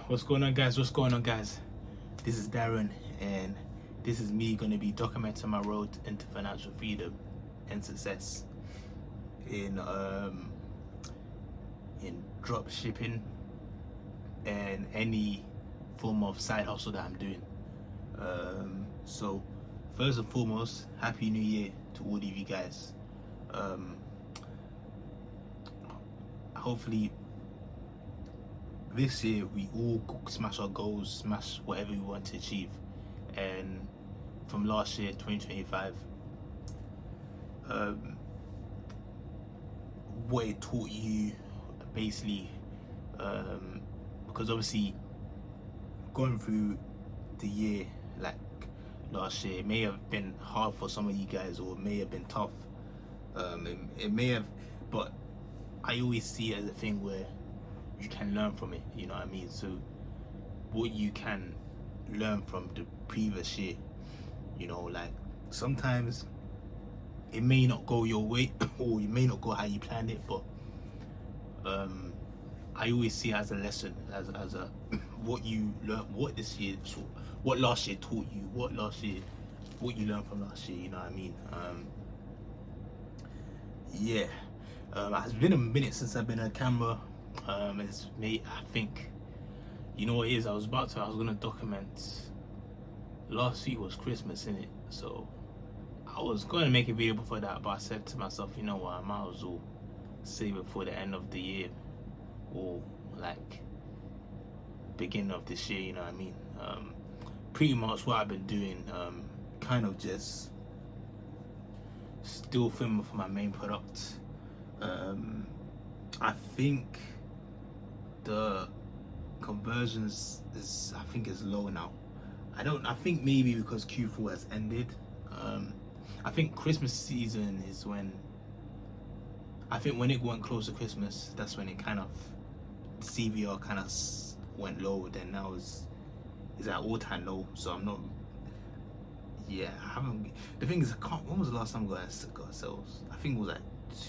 What's going on, guys? What's going on, guys? This is Darren, and this is me going to be documenting my road into financial freedom and success in drop shipping and any form of side hustle that I'm doing. So first and foremost, Happy New Year to all of you guys. Hopefully this year we all smash our goals, smash whatever we want to achieve. And from last year, 2025, what it taught you basically, because obviously going through the year like last year, it may have been hard for some of you guys, or it may have been tough. It may have, but I always see it as a thing where you can learn from it, you know what I mean? So what you can learn from the previous year, you know, like sometimes it may not go your way or you may not go how you planned it, but I always see it as a lesson, as a what you learn, what this year, what last year taught you, what you learned from last year, you know what I mean? It's been a minute since I've been on camera. It's me, I think, you know what it is, I was gonna document, last week was Christmas, innit? So I was gonna make a video before that, but I said to myself, you know what, I might as well save it for the end of the year, or like beginning of this year, you know what I mean? Pretty much what I've been doing, kind of just still filming for my main product. I think the conversions is low now. I think maybe because Q4 has ended. I think Christmas season is when it went close to Christmas, that's when it kind of, CVR kind of went low. Then now is at all-time low. So I'm not, I haven't, the thing is, when was the last time I got sales? I think it was like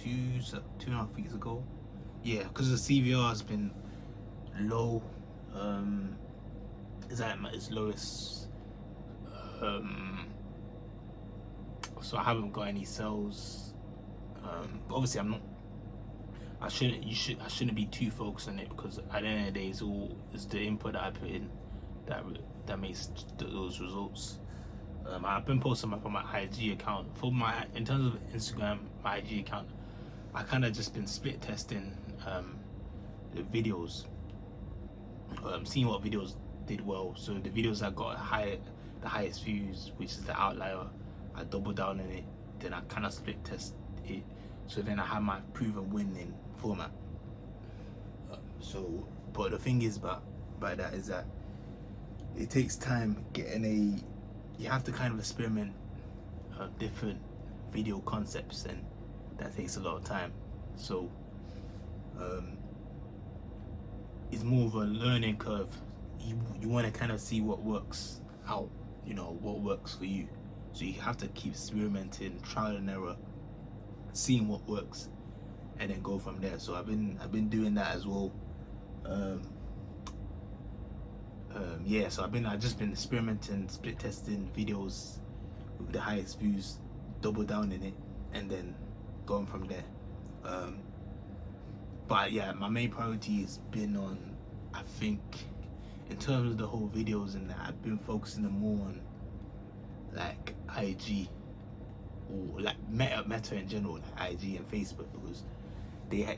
2.5 weeks ago. Yeah, because the CVR has been low. Is at its lowest. So I haven't got any sales. But obviously I shouldn't be too focused on it, because at the end of the day, it's the input that I put in that makes those results. I've been posting on my IG account. In terms of Instagram, my IG account, I kind of just been split testing the videos, seeing what videos did well. So the videos that got the highest views, which is the outlier, I double down on it. Then I kind of split test it. So then I have my proven winning format. But the thing is by that is that it takes time getting you have to kind of experiment different video concepts, and that takes a lot of time. So it's more of a learning curve. You want to kind of see what works out, you know, what works for you. So you have to keep experimenting, trial and error, seeing what works, and then go from there. So I've been doing that as well. So I've just been experimenting, split testing videos with the highest views, double down in it, and then going from there. But yeah, my main priority has been on, I think, in terms of the whole videos and that, I've been focusing more on like IG, or like meta in general, like IG and Facebook, because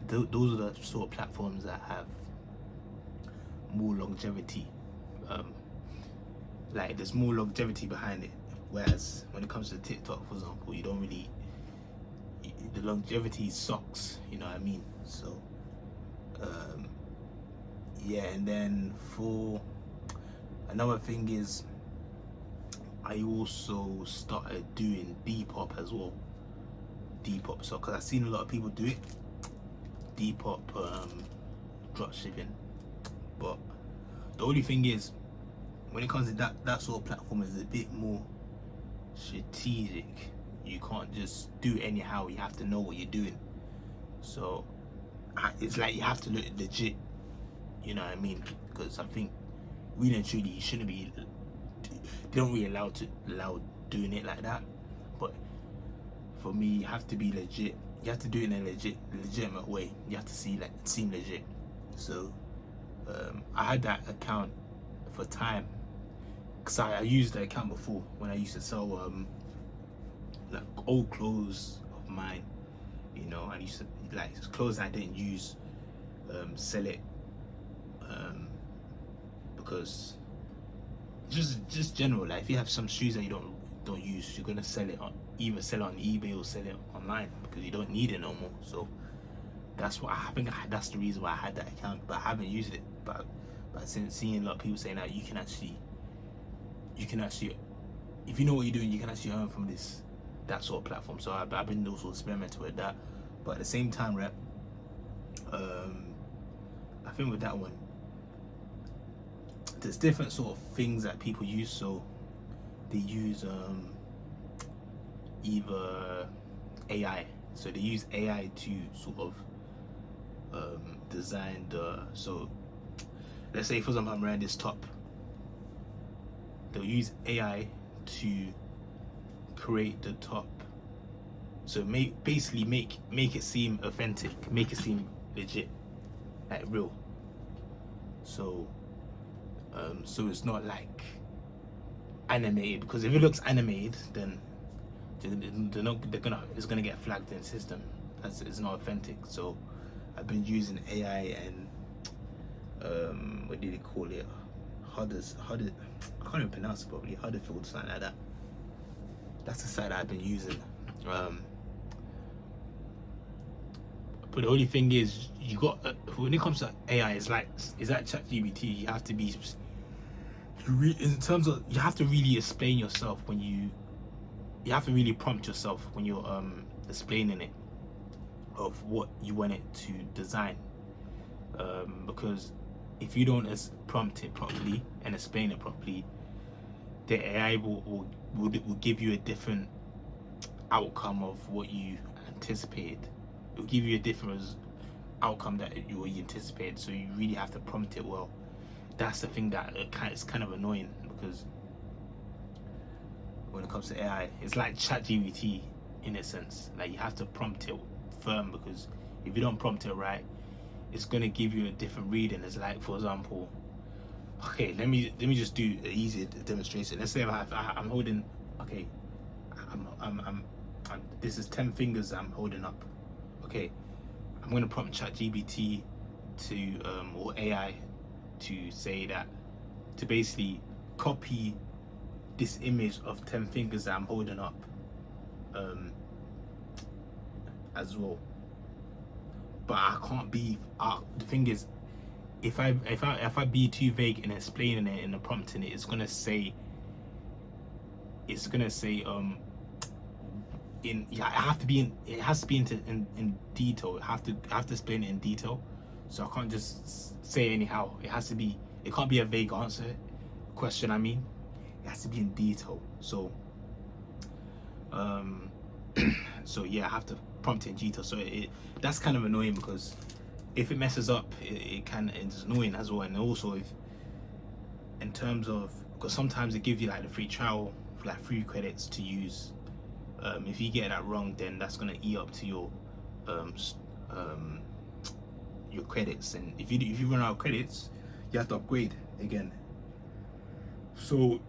those are the sort of platforms that have more longevity. Like there's more longevity behind it, whereas when it comes to TikTok, for example, you don't really, the longevity sucks, you know what I mean? So and then for another thing is, I also started doing Depop as well. Depop, so because I've seen a lot of people do it, Depop drop shipping. But the only thing is, when it comes to that sort of platform, is a bit more strategic. You can't just do it anyhow. You have to know what you're doing. So it's like you have to look legit, you know what I mean? Because I think really and truly, you shouldn't be. They don't really allow doing it like that. But for me, you have to be legit. You have to do it in a legitimate way. You have to seem legit. So I had that account for time because I used the account before when I used to sell like old clothes of mine. You know, I used to like clothes I didn't use, sell it because just general. Like if you have some shoes that you don't use, you're gonna sell it on either sell it on eBay or sell it online because you don't need it no more. So that's what I think. That's the reason why I had that account, but I haven't used it. But since seeing a lot of people saying that you can actually, if you know what you're doing, you can actually earn from that sort of platform. So I've been also experimenting with that. But at the same time, right, I think with that one, there's different sort of things that people use. So they use either AI. So they use AI to sort of design so let's say for example I'm wearing this top. They'll use AI to create the top. So basically make it seem authentic, make it seem legit, like real. So so it's not like animated, because if it looks animated, then it's gonna get flagged in the system as it's not authentic. So I've been using AI and what did they call it? I can't even pronounce it properly. Huddersfield, something like that. That's the site that I've been using. But the only thing is, you got when it comes to AI, it's like ChatGPT. You have to be in terms of you have to really explain yourself when you have to really prompt yourself when you're explaining it of what you want it to design, because if you don't prompt it properly and explain it properly, the AI will give you a different outcome of what you anticipated. It will give you a different outcome that you anticipated. So you really have to prompt it well. That's the thing that it's kind of annoying, because when it comes to AI, it's like ChatGPT in a sense. Like you have to prompt it firm, because if you don't prompt it right, it's gonna give you a different reading. It's like, for example, okay, let me just do an easy demonstration. Let's say I'm holding, okay, I'm this is 10 fingers I'm holding up. Okay, I'm gonna prompt ChatGPT to or AI to say that, to basically copy this image of 10 fingers that I'm holding up as well. But I can't be the thing is, if I be too vague in explaining it and prompting it, it's gonna say it has to be in detail. I have to explain it in detail. So I can't just say anyhow. It can't be a vague question. I mean, it has to be in detail. So so yeah, I have to prompt it in detail. So that's kind of annoying, because if it messes up, it's annoying as well. And also, if in terms of, because sometimes it gives you like the free trial, like free credits to use. If you get that wrong, then that's gonna eat up to your credits, and if you run out of credits, you have to upgrade again. So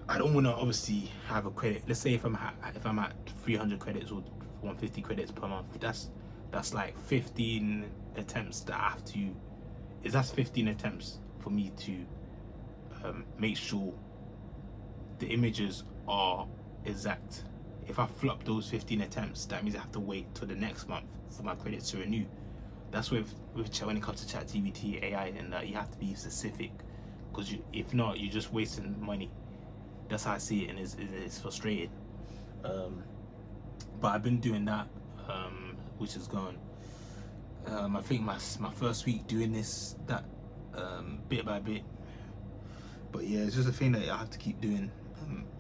I don't want to obviously have a credit. Let's say if I'm at 300 credits or 150 credits per month, that's like 15 attempts that I have to. That's 15 attempts for me to make sure the images are exact. If I flop those 15 attempts, that means I have to wait till the next month for my credits to renew. That's when it comes to ChatGPT, AI, and that, you have to be specific, because if not, you're just wasting money. That's how I see it, and it's frustrating. But I've been doing that, which is gone. I think my first week doing that bit by bit. But yeah, it's just a thing that I have to keep doing.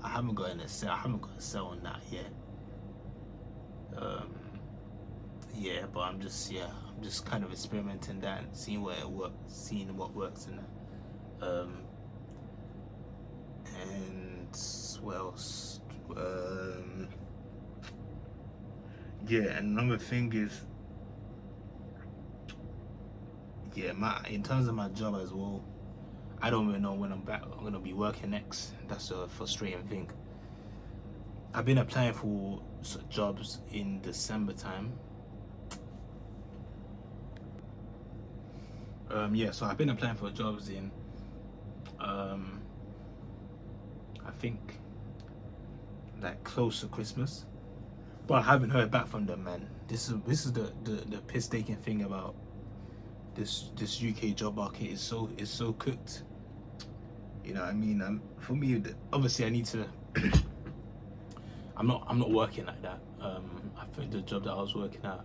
I haven't got a sell on that yet. Yeah, but I'm just kind of experimenting that and seeing what works and that. And what else? Yeah, and another thing is, yeah, in terms of my job as well, I don't even know when I'm gonna be working next. That's a frustrating thing. I've been applying for jobs in December time. Yeah, so I've been applying for jobs in, I think, like close to Christmas, but I haven't heard back from them, man. This is the piss taking thing about this UK job market is so cooked. You know what I mean? For me, obviously, I need to. I'm not working like that. I think the job that I was working at,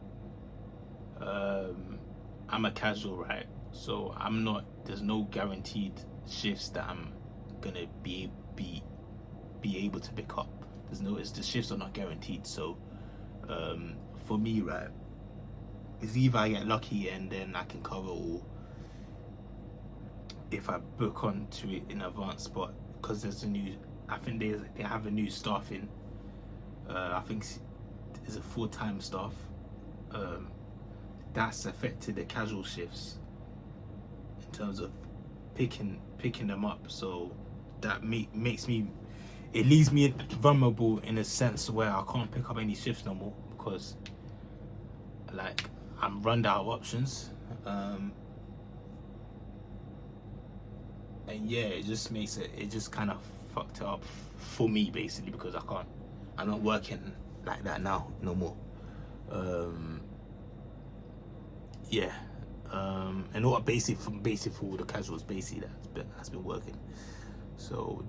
I'm a casual, right? So I'm not. There's no guaranteed shifts that I'm gonna be able to pick up. The shifts are not guaranteed. So for me, right, it's either I get lucky and then I can cover, or if I book onto it in advance. But because there's I think they have a new staff in. I think it's a full-time staff. That's affected the casual shifts in terms of picking them up. So that makes me, it leaves me vulnerable in a sense where I can't pick up any shifts no more, because like I'm run out of options. And yeah, it just kind of fucked it up for me, basically, because I'm not working like that now no more. Yeah. And what basic for all the casuals, basically that's been working. So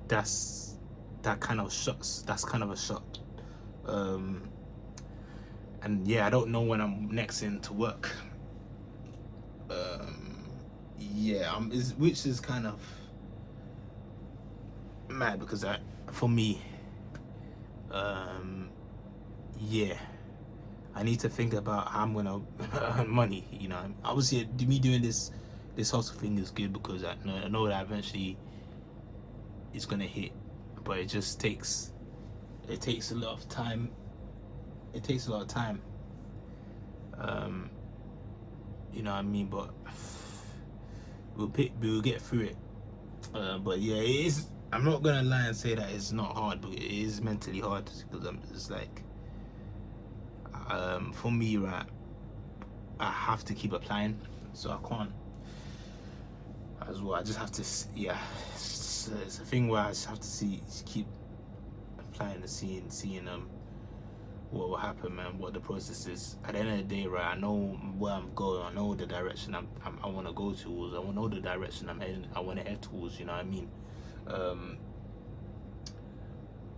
that's kind of a shock. And yeah, I don't know when I'm next in to work. Yeah, which is kind of mad, because for me, yeah, I need to think about how I'm gonna earn money. You know, obviously, me doing this hustle thing is good, because I know that eventually it's gonna hit, but it takes a lot of time. It takes a lot of time. You know what I mean? But we'll get through it. But yeah, it is. I'm not gonna lie and say that it's not hard, but it is mentally hard, because it's like, for me, right, I have to keep applying, so I can't as well. I just have to, yeah. It's a thing where I just have to keep applying and seeing what will happen, man. What the process is. At the end of the day, right, I know where I'm going. I know the direction I want to go towards. I know the direction I'm heading. I want to head towards. You know what I mean?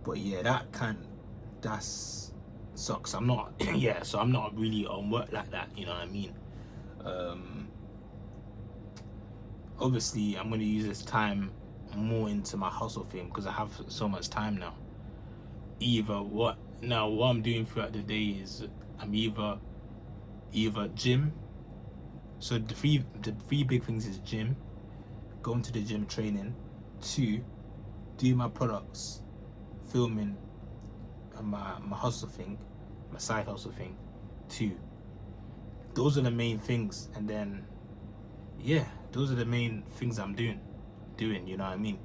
But yeah, that sucks. I'm not. Yeah, so I'm not really on work like that. You know what I mean? Obviously, I'm gonna use this time more into my hustle thing, because I have so much time now. What I'm doing throughout the day is I'm either gym. So the three big things is gym, going to the gym, training. 2, do my products, filming, and my hustle thing, my side hustle thing. 2. Those are the main things, and then yeah, those are the main things I'm doing. You know what I mean?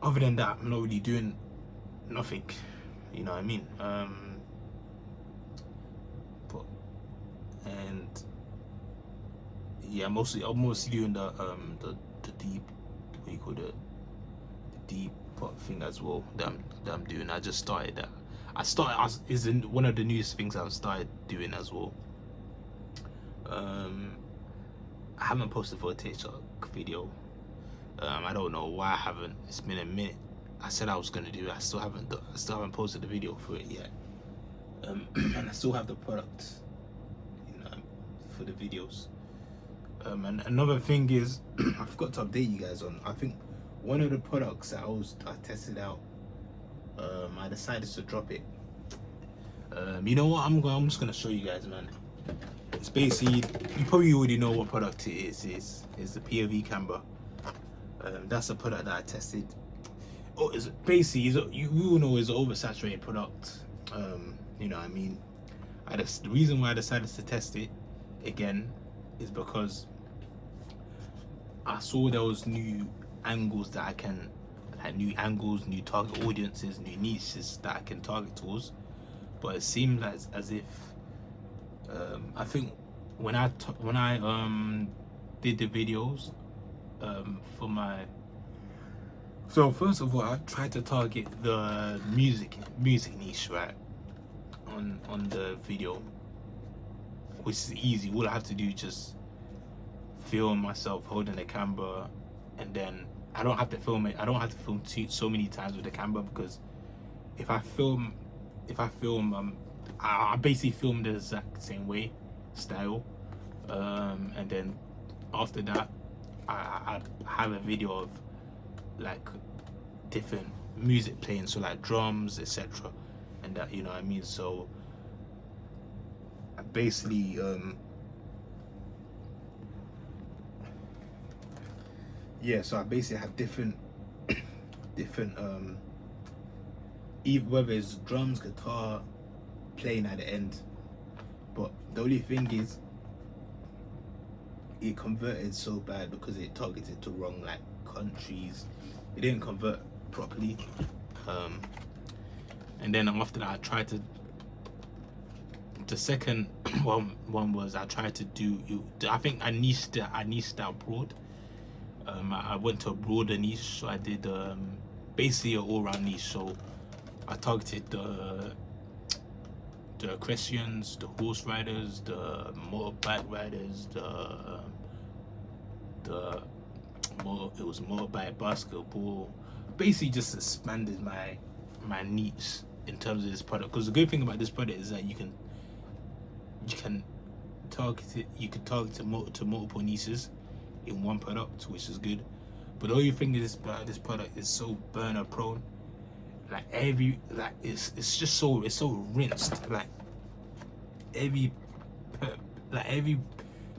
Other than that, I'm not really doing nothing. You know what I mean? And yeah, I'm mostly doing the deep, what do you call it, the deep pot thing as well, that I'm doing. I just started that. Is one of the newest things I've started doing as well. I haven't posted for a TikTok video. I don't know why I haven't. It's been a minute. I said I was gonna do it. I still haven't posted the video for it yet. And I still have the product, you know, for the videos. And another thing is, I forgot to update you guys on. I think one of the products that I tested out, I decided to drop it. You know what? I'm just gonna show you guys, man. It's basically, you probably already know what product it is. It's the POV camera. That's a product that I tested. Oh, it's basically, you all know it's an oversaturated product. You know what I mean? The reason why I decided to test it again is because I saw those new angles that I can, like new angles, new target audiences, new niches that I can target towards. But it seemed as if I think when I did the videos for my, so first of all I tried to target the music niche, right, on the video, which is easy. All I have to do is just film myself holding the camera, and then I don't have to film it. I don't have to film so many times with the camera, because if I film I basically film the exact same way style, and then after that I have a video of like different music playing, so like drums, etc., and that, you know what I mean. So I basically so I basically have different even whether it's drums, guitar playing at the end. But the only thing is, it converted so bad because it targeted to wrong like countries. It didn't convert properly. And then after that I tried to, the second one was I tried to do, I think I niched out broad. I went to a broader niche, so I did basically an all-round niche. So I targeted the equestrians, the horse riders, the motorbike riders, it was motorbike, basketball. Basically just expanded my niche in terms of this product. Because the good thing about this product is that you can target it. You can target to multiple niches in one product, which is good. But the only thing is this product is so burner prone. Like it's just so rinsed. Like every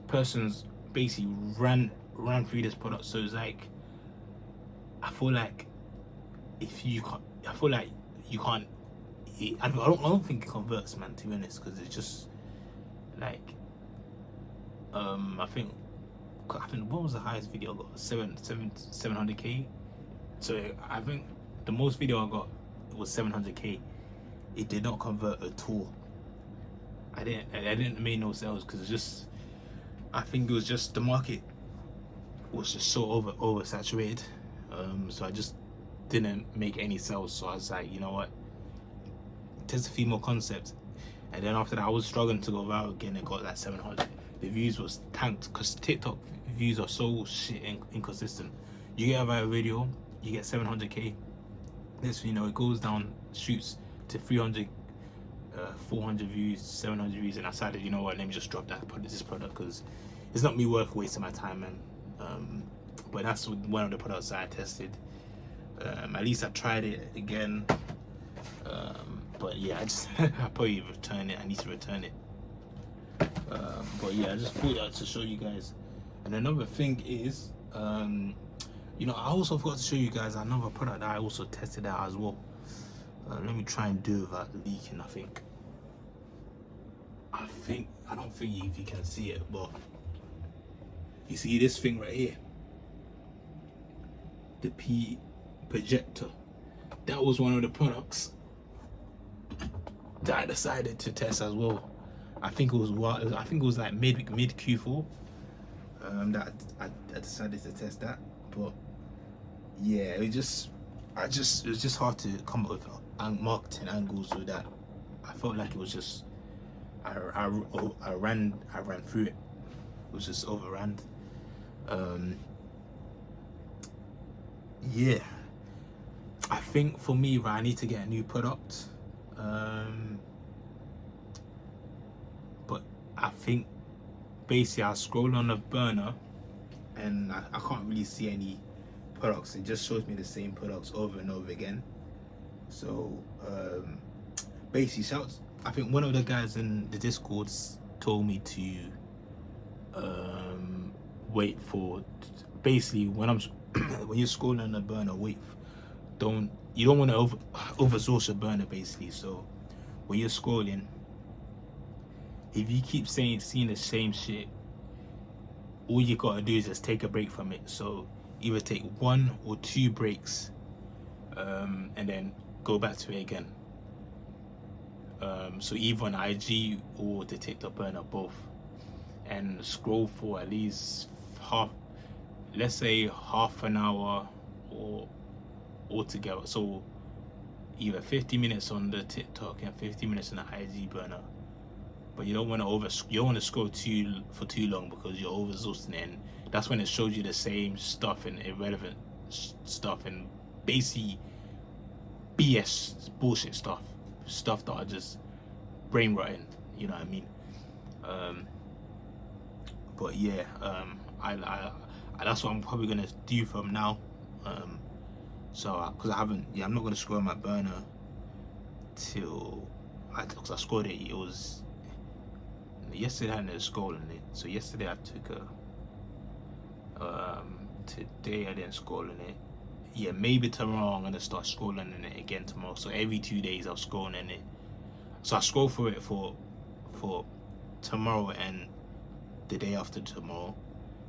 person's basically ran through this product. So it's like, I feel like you can't. I don't think it converts, man. To be honest, because it's just like I think what was the highest video I got? 700k. So I think the most video I got was 700k. It did not convert at all. I didn't make no sales, because I think it was just the market was just so oversaturated. So I just didn't make any sales. So I was like, you know what, test a few more concepts. And then after that I was struggling to go viral again, and got like 700. The views was tanked because TikTok views are so shit inconsistent. You get a viral video, you get 700k. Next thing you know, it goes down, shoots to 300, 400 views, 700 views, and I decided, you know what, let me just drop this product, because it's not me worth wasting my time, man. But that's one of the products that I tested. At least I tried it again. But yeah, I probably return it. I need to return it. But yeah, I just thought that to show you guys. And another thing is, you know, I also forgot to show you guys another product that I also tested out as well. Let me try and do without leaking. I don't think if you can see it, but you see this thing right here, the P projector. That was one of the products that I decided to test as well. I think it was like mid Q4 that I decided to test that. But yeah, it was just hard to come up with marketing angles with that. I felt like it was just I ran through it. It was just overran. Yeah, I think for me, right, I need to get a new product. But I think basically I scroll on the burner and I can't really see any products. It just shows me the same products over and over again. So basically, I think one of the guys in the Discords told me to wait for, basically when I'm when you're scrolling on the burner, you don't want to overexhaust your burner basically. So when you're scrolling, if you keep seeing the same shit, all you gotta do is just take a break from it. So either take 1 or 2 breaks, and then go back to it again. So either on IG or the TikTok burner, both, and scroll for at least let's say half an hour or altogether. So either 50 minutes on the TikTok and 50 minutes on the IG burner. But you don't want to scroll for too long, because you're overexhausting it, and that's when it shows you the same stuff and irrelevant stuff and basically BS bullshit stuff that are just brain rotting. You know what I mean? But yeah, I that's what I'm probably gonna do from now. So because I'm not gonna scroll my burner till because I scored it. It was yesterday. I ended up scrolling it. So yesterday I took today I didn't scroll in it. Yeah, maybe tomorrow I'm gonna start scrolling in it again tomorrow. So every 2 days I'll scroll in it. So I scroll for it for tomorrow and the day after tomorrow,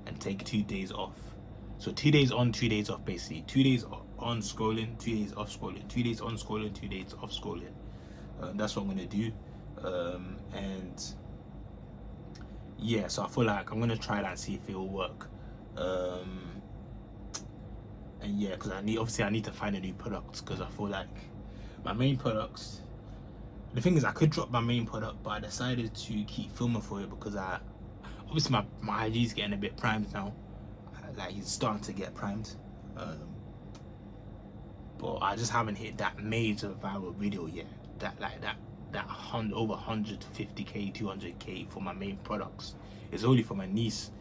and take 2 days off. So 2 days on, 2 days off, basically. 2 days on scrolling, 2 days off scrolling, 2 days on scrolling, 2 days off scrolling. That's what I'm gonna do. And yeah, so I feel like I'm gonna try that and see if it will work. And yeah, because I need to find a new product, because I feel like my main products. The thing is, I could drop my main product, but I decided to keep filming for it because obviously my IG is getting a bit primed now. Like, it's starting to get primed. But I just haven't hit that major viral video yet. That over 150k, 200k for my main products. It's only for my niche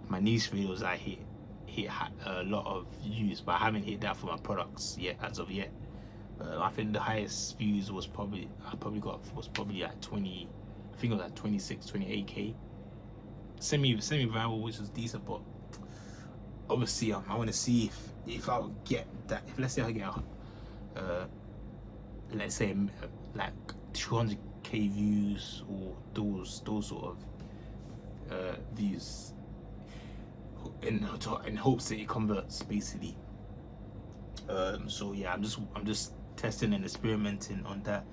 videos I hit a lot of views, but I haven't hit that for my products yet, as of yet. I think the highest views was probably at 20. I think it was at 26, 28k. Semi viral, which was decent, but obviously I want to see if I would get that. If let's say I get let's say like 200k views, or those sort of views, in hopes that it converts, basically. So yeah, I'm just testing and experimenting on that,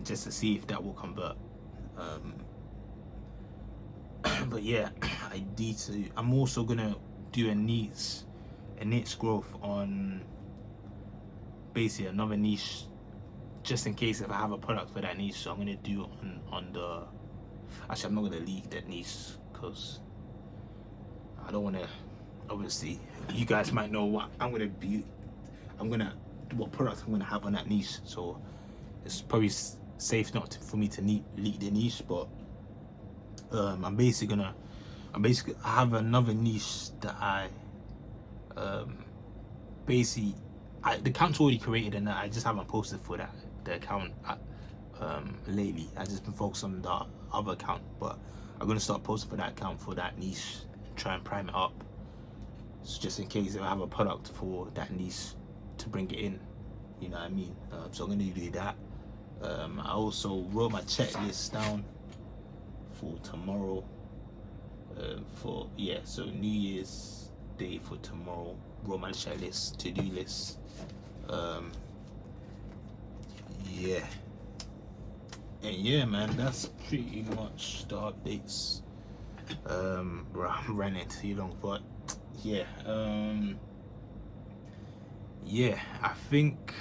just to see if that will convert. But yeah, I'm also gonna do a niche growth on basically another niche, just in case if I have a product for that niche. So I'm gonna do on the. Actually, I'm not gonna leak that niche because I don't want to. Obviously, you guys might know what what product I'm gonna have on that niche. So it's probably safe not for me to leak the niche, but I have another niche that the account's already created, and I just haven't posted for the account lately. I just been focused on the other account, but I'm gonna start posting for that account for that niche and try and prime it up. So just in case if I have a product for that niche to bring it in, you know what I mean. So I'm gonna do that. I also wrote my checklist down for tomorrow. So New Year's Day for tomorrow. Wrote my checklist, to-do list. Yeah. And yeah, man, that's pretty much the updates. Bro, I'm running too long, but yeah. Yeah, I think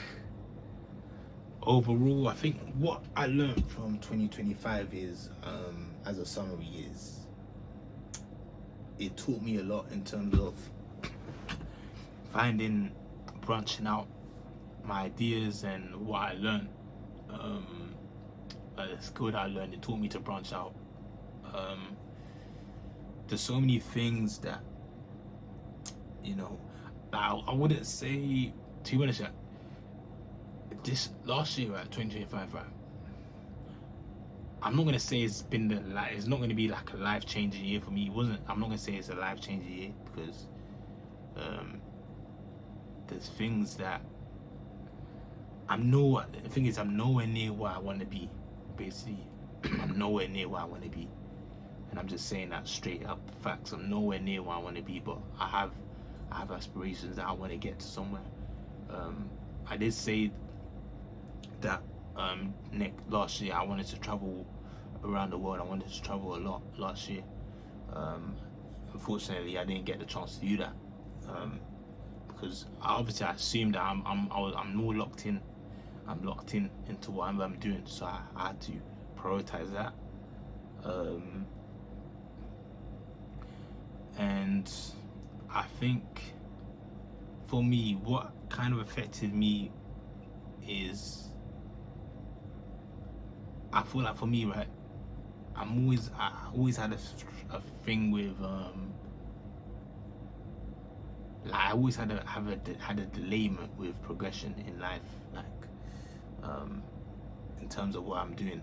overall, what I learned from 2025 is, as a summary, is it taught me a lot in terms of branching out my ideas and what I learned. The skill that I learned, it taught me to branch out. There's so many things that, I wouldn't say, to be honest, this last year, right, 2025, right, I'm not gonna say it's been it's not gonna be like a life changing year for me. It wasn't. I'm not gonna say it's a life changing year because um, there's things that the thing is, I'm nowhere near where I want to be. Basically, I'm nowhere near where I want to be, and I'm just saying that straight up facts. I'm nowhere near where I want to be, but I have aspirations that I want to get to somewhere. I did say that last year I wanted to travel around the world. I wanted to travel a lot last year. Um, Unfortunately, I didn't get the chance to do that because obviously I assumed that I'm more locked in. I'm locked in into whatever I'm doing, so I had to prioritize that. Um, and I think for me, what kind of affected me is I feel like for me, right, I always had a thing with like I always had a delayment with progression in life, like um, in terms of what I'm doing.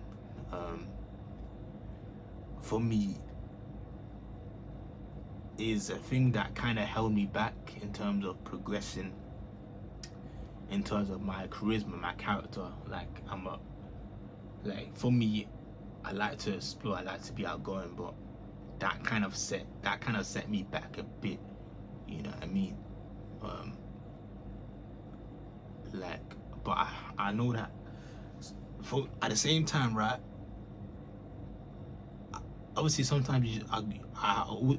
Um, for me, is a thing that kind of held me back in terms of progression, in terms of my charisma, my character. For me, I like to explore, I like to be outgoing, but that kind of set me back a bit. You know what I mean? Um, like, but I know that for at the same time, right? Obviously, sometimes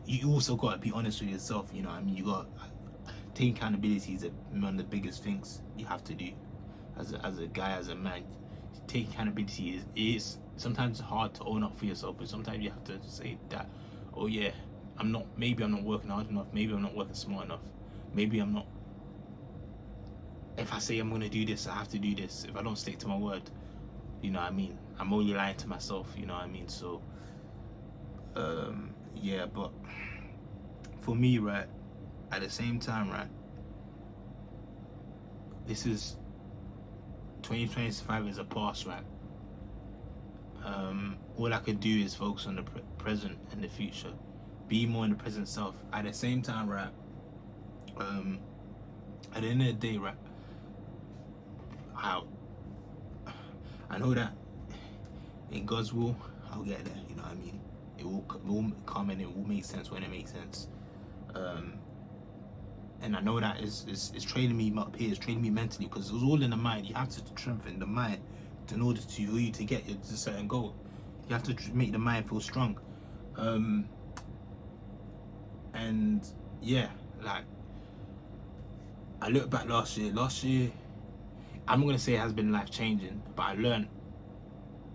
you also gotta be honest with yourself. You know what I mean? You got taking accountability is one of the biggest things you have to do as a guy, as a man. Taking accountability is sometimes hard to own up for yourself, but sometimes you have to say that, oh yeah, maybe I'm not working hard enough, maybe I'm not working smart enough, maybe I'm not. If I say I'm gonna do this, I have to do this. If I don't stick to my word, you know what I mean? I'm only lying to myself, you know what I mean? So, yeah, but for me, right, at the same time, right, this is 2025 is a past, right? All I could do is focus on the present and the future, be more in the present self. At the same time, right? At the end of the day, right? How I know that in God's will, I'll get there. You know what I mean? It will come and it will make sense when it makes sense. And I know that is training me up here, it's training me mentally because it was all in the mind. You have to strengthen the mind in order for you to get to a certain goal. You have to make the mind feel strong. And yeah, like I look back last year. Last year, I'm not gonna say it has been life changing, but I learned.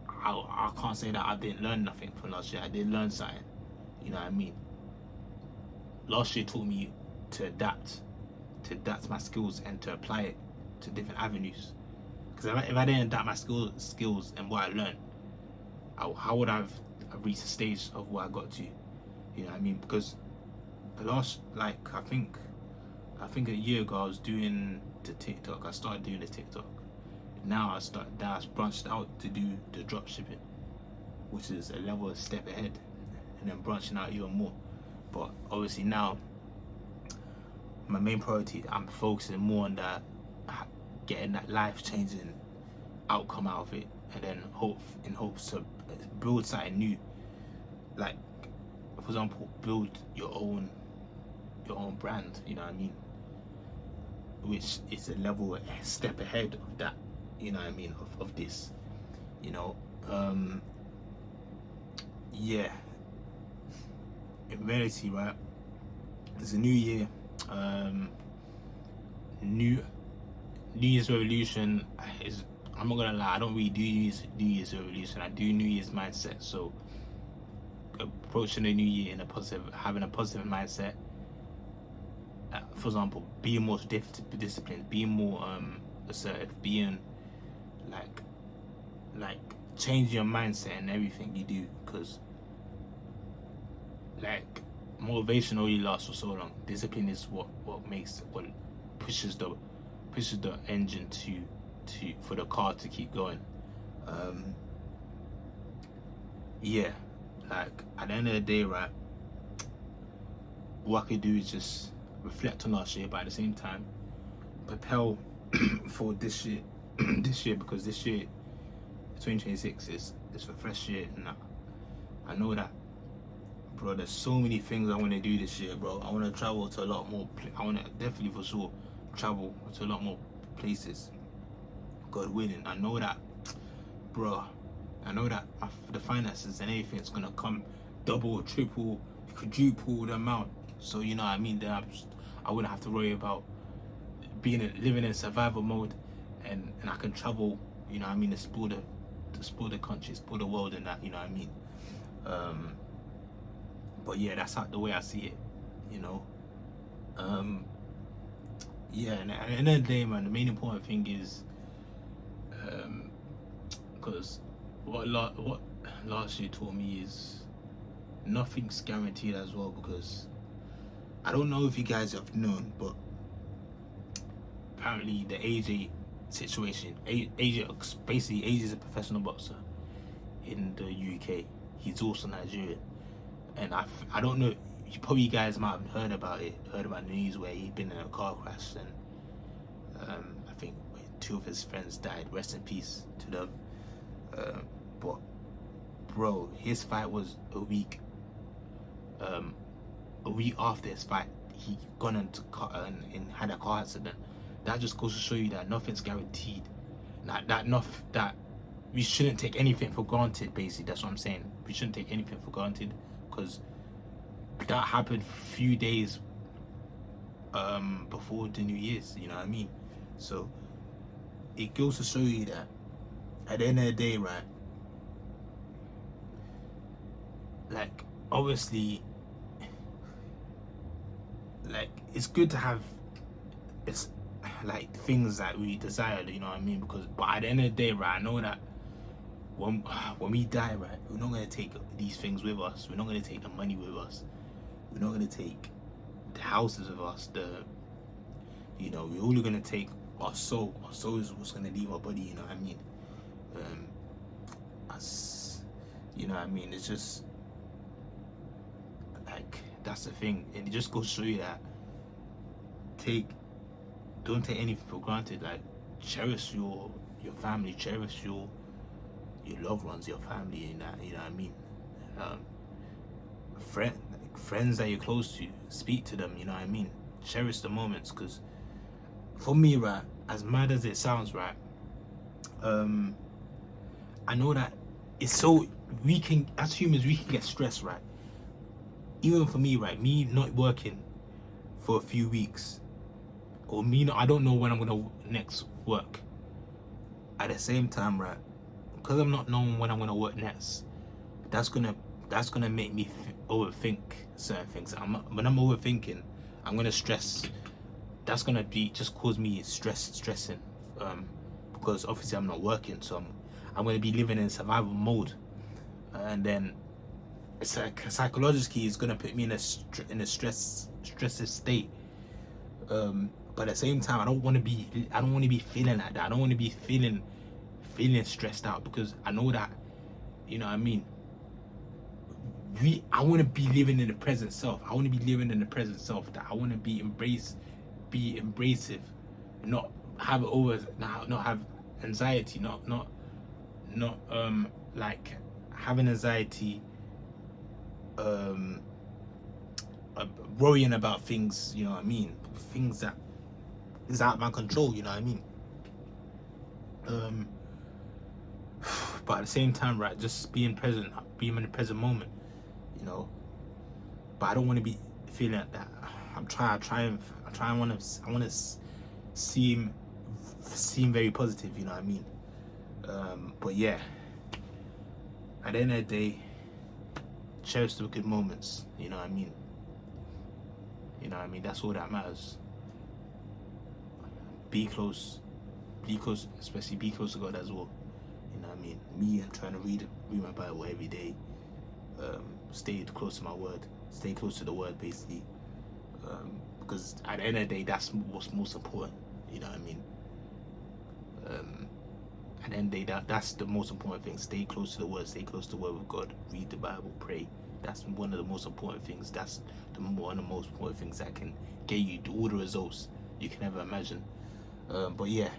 I can't say that I didn't learn nothing from last year. I did learn something. You know what I mean? Last year taught me to adapt my skills and to apply it to different avenues. Because if I didn't adapt my skills and what I learned, how would I have reached a stage of what I got to? You know what I mean? Because the last, like, I think a year ago I was doing the TikTok. I started doing the TikTok. Now I branched out to do the drop shipping, which is a step ahead, and then branching out even more. But obviously now, my main priority, I'm focusing more on that, getting that life-changing outcome out of it, and then hopes to build something new. Like, for example, build your own brand. You know what I mean? Which is a step ahead of that. You know what I mean? Of this. You know. Yeah. In reality, right? It's a new year. New Year's resolution is. I'm not gonna lie. I don't really do New Year's resolution. I do New Year's mindset. So approaching the new year having a positive mindset. For example, being more disciplined, being more assertive, being like changing your mindset and everything you do, because like motivation only lasts for so long. Discipline is what pushes the engine to for the car to keep going. yeah, like at the end of the day, right, what I could do is just reflect on last year, but at the same time propel for this year, this year, because this year, 2026 is a fresh year, and I know that, bro. There's so many things I want to do this year, bro. I want to travel to a lot more. I want to definitely for sure travel to a lot more places. God willing, I know that, bro. I know that the finances and everything is gonna come double, triple, quadruple the amount. So you know what I mean. Then I wouldn't have to worry about living in survival mode, and I can travel. You know what I mean. To explore the country, explore the world, and that. You know what I mean. Um, but yeah, that's the way I see it. You know. Yeah, and at the end of the day, man, the main important thing is, because what last year taught me is nothing's guaranteed as well. Because I don't know if you guys have known, but apparently the AJ situation, AJ basically AJ is a professional boxer in the UK. He's also Nigerian, and I don't know. You probably guys might have heard about it, heard about the news where he'd been in a car crash, and I think two of his friends died. Rest in peace to them. But bro, his fight was a week after his fight. He got into and had a car accident. That just goes to show you that nothing's guaranteed. That we shouldn't take anything for granted. Basically, that's what I'm saying. We shouldn't take anything for granted, because that happened few days before the New Year's. You know what I mean? So it goes to show you that at the end of the day, right? Like, obviously, like, it's good to have, it's like things that we desire. You know what I mean? But at the end of the day, right, I know that when we die, right, we're not gonna take these things with us. We're not gonna take the money with us. We're not gonna take the houses with us. We're only gonna take our soul. Our soul is what's gonna leave our body. You know what I mean? As you know what I mean? It's just like, that's the thing, and it just goes to show you that don't take anything for granted. Like, cherish your family, cherish your loved ones, your family, and that. You know what I mean? Friends that you're close to, speak to them. You know what I mean? Cherish the moments, because for me, right, as mad as it sounds, right, I know that it's so, as humans, we can get stressed, right? Even for me, right, me not working for a few weeks, or I don't know when I'm gonna next work. At the same time, right, because I'm not knowing when I'm gonna work next, that's gonna make me overthink certain things. When I'm overthinking, I'm gonna stress. That's gonna just cause me stressing, because obviously I'm not working, so I'm gonna be living in survival mode, and then it's like psychologically it's gonna put me in a stressive state. But at the same time, I don't want to be feeling like that. I don't want to be feeling stressed out, because I know that, you know what I mean. I want to be living in the present self. I want to be living in the present self. That I want to be embracive, not have not have anxiety, not like having anxiety, worrying about things. You know what I mean? Things that is out of my control. You know what I mean? But at the same time, right, just being present, being in the present moment. You know, but I don't want to be feeling like that. I want to seem very positive. You know what I mean? But yeah, at the end of the day, cherish the good moments. You know what I mean? You know what I mean? That's all that matters. Be close, especially be close to God as well. You know what I mean? Me, I'm trying to read my Bible every day. Stay close to my word. Stay close to the word, basically. Because at the end of the day, that's what's most important. You know what I mean? And then that's the most important thing. Stay close to the word, stay close to the word of God, read the Bible, pray. That's one of the most important things. That's one of the most important things that can get you all the results you can ever imagine. But yeah,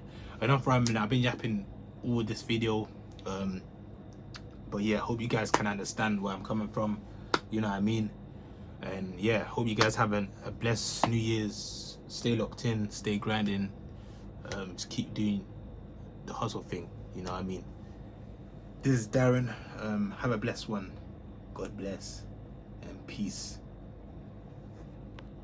enough rambling. I've been yapping all this video. But yeah, hope you guys can understand where I'm coming from. You know what I mean? And yeah, hope you guys have a blessed New Year's. Stay locked in, stay grinding. Just keep doing the hustle thing. You know what I mean? This is Darren. Have a blessed one. God bless and peace.